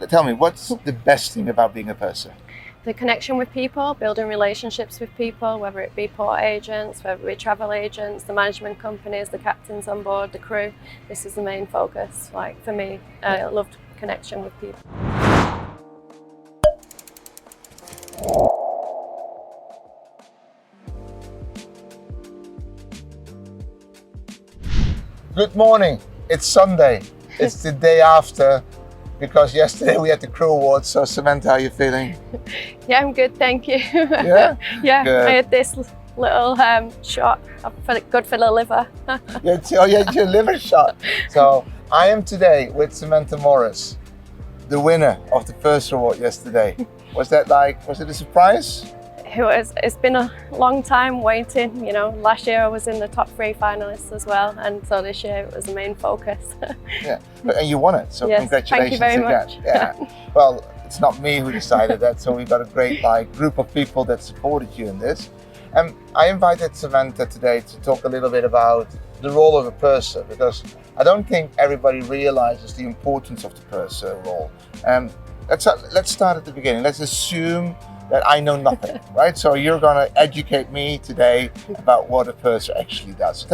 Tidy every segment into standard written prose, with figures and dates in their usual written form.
tell me, what's the best thing about being a purser? The connection with people, building relationships with people, whether it be port agents, whether it be travel agents, the management companies, the captains on board, the crew. This is the main focus. Like for me, I loved connection with people. Good morning. It's Sunday. It's the day after, because yesterday we had the Crew Award. So Samantha, how are you feeling? Yeah, I'm good, thank you. Yeah? Yeah, Good. I had this little shot good for the liver. You had your liver shot. So I am today with Samantha Morris, the winner of the Purser Award yesterday. Was it a surprise? It's been a long time waiting, you know. Last year I was in the top 3 finalists as well, and so this year it was the main focus. Yeah, and you won it, so yes, congratulations thank you very again. much. Yeah. Well, it's not me who decided that, so we've got a great group of people that supported you in this. And I invited Samantha today to talk a little bit about the role of a purser, because I don't think everybody realizes the importance of the purser role. Let's start at the beginning. Let's assume that I know nothing, right? So you're going to educate me today about what a purser actually does.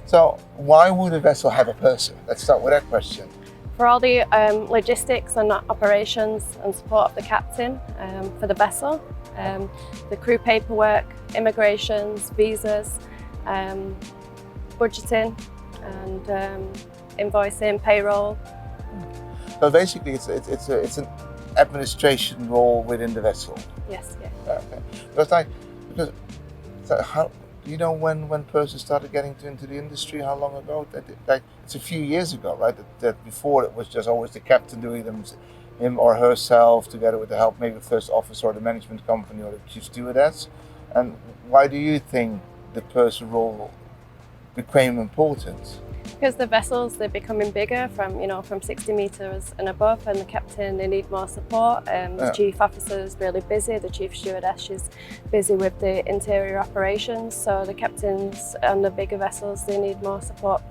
So why would a vessel have a purser? Let's start with that question. For all the logistics and operations and support of the captain for the vessel, the crew paperwork, immigrations, visas, budgeting and invoicing, payroll. So basically it's an administration role within the vessel. Yes, yeah. Okay. Because how do you know when pursers started getting into the industry? How long ago? It's a few years ago, right? That before it was just always the captain doing them, him or herself, together with the help, maybe the first officer or the management company or the chief stewardess. And why do you think the purser role became important? Because the vessels, they're becoming bigger from 60 meters and above, and the captain, they need more support. The chief officer is really busy, the chief stewardess is busy with the interior operations, so the captains on the bigger vessels, they need more support,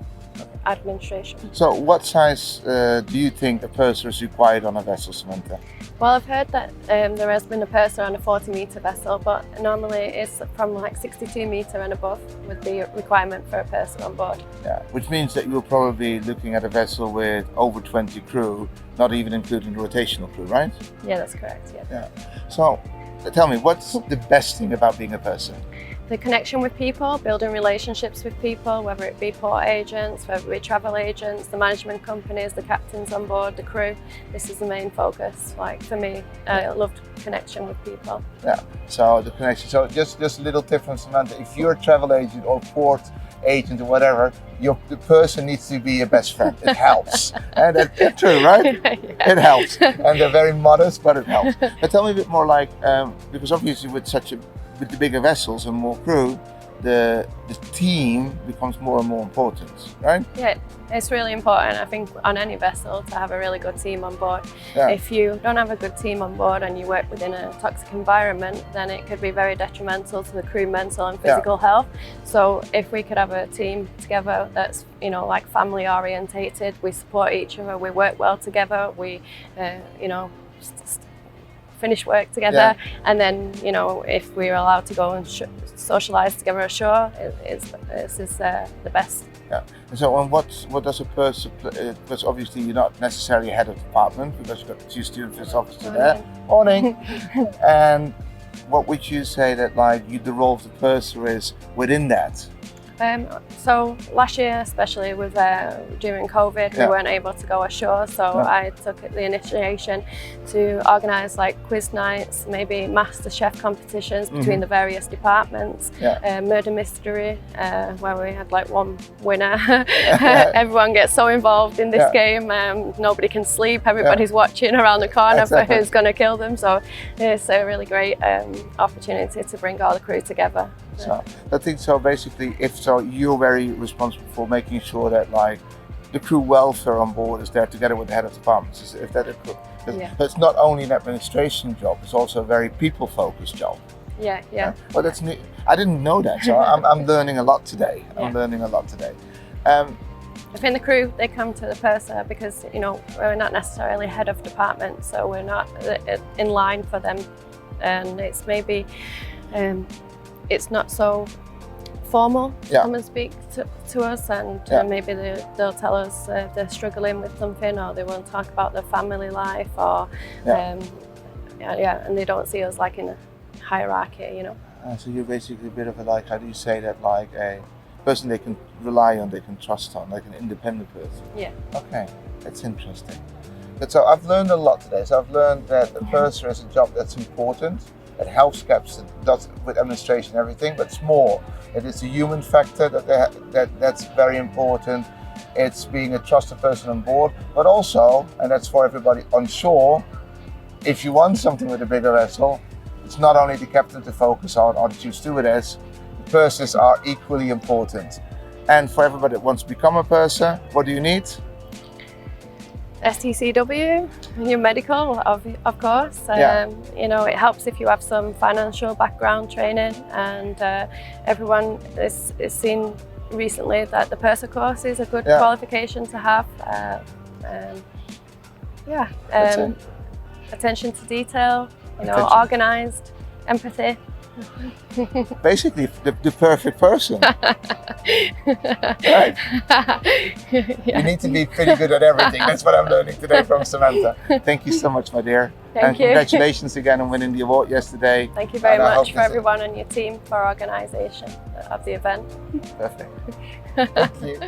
administration. So what size do you think a purser is required on a vessel, Samantha? Well, I've heard that there has been a purser on a 40-meter vessel, but normally it's from like 62 meter and above with the requirement for a purser on board. Yeah, which means that you're probably looking at a vessel with over 20 crew, not even including the rotational crew, right? Yeah, that's correct, yeah. So tell me, what's the best thing about being a purser? The connection with people, building relationships with people, whether it be port agents, whether it be travel agents, the management companies, the captains on board, the crew. This is the main focus. Like for me, I loved connection with people. Yeah, so the connection. So just a little difference, Samantha. If you're a travel agent or port agent or whatever, the person needs to be your best friend. It helps. And that's true, right? Yeah. It helps. And they're very modest, but it helps. But tell me a bit more because obviously with the bigger vessels and more crew, the team becomes more and more important, right? Yeah, it's really important, I think, on any vessel to have a really good team on board. Yeah. If you don't have a good team on board and you work within a toxic environment, then it could be very detrimental to the crew mental and physical health. So if we could have a team together that's, like family orientated, we support each other, we work well together, we, finish work together, and then if we're allowed to go and socialize together ashore, this is the best. Yeah. And so, what does a purser play? Because obviously you're not necessarily head of department, because you've got the chief stewardess officer there. Morning. And what would you say that the role of the purser is within that? So last year, especially with during COVID, we weren't able to go ashore, so I took the initiation to organise quiz nights, maybe master chef competitions between the various departments, murder mystery, where we had one winner. Everyone gets so involved in this game, nobody can sleep, everybody's watching around the corner for who's going to kill them, so it's a really great opportunity to bring all the crew together. So I think so. Basically, you're very responsible for making sure that the crew welfare on board is there together with the head of departments. If that but it's not only an administration job; it's also a very people-focused job. Yeah. Well, that's new. I didn't know that, so I'm learning a lot today. I'm learning a lot today. within the crew, they come to the purser because, you know, we're not necessarily head of department, so we're not in line for them, and it's maybe it's not so formal to come and speak to us, and maybe they'll tell us if they're struggling with something, or they won't talk about their family life, or and they don't see us like in a hierarchy, you know. So you're basically a bit of a, like, how do you say that, like a person they can rely on, they can trust on, like an independent person. Yeah. Okay, that's interesting. But so I've learned a lot today. So I've learned that the purser is a job that's important. It helps captain does with administration and everything, but it's more. It is the human factor that's very important. It's being a trusted person on board, but also, and that's for everybody on shore, if you want something with a bigger vessel, it's not only the captain to focus on or the chief stewardess. The pursers are equally important. And for everybody that wants to become a purser, what do you need? STCW, your medical, of course. You know, it helps if you have some financial background training, and everyone is seen recently that the purser course is a good qualification to have. Attention to detail, you know, organised, empathy. Basically, the perfect person. Right. You need to be pretty good at everything. That's what I'm learning today from Samantha. Thank you so much, my dear. Thank you. Congratulations again on winning the award yesterday. Thank you very much for everyone on your team for organisation of the event. Perfect. Thank you.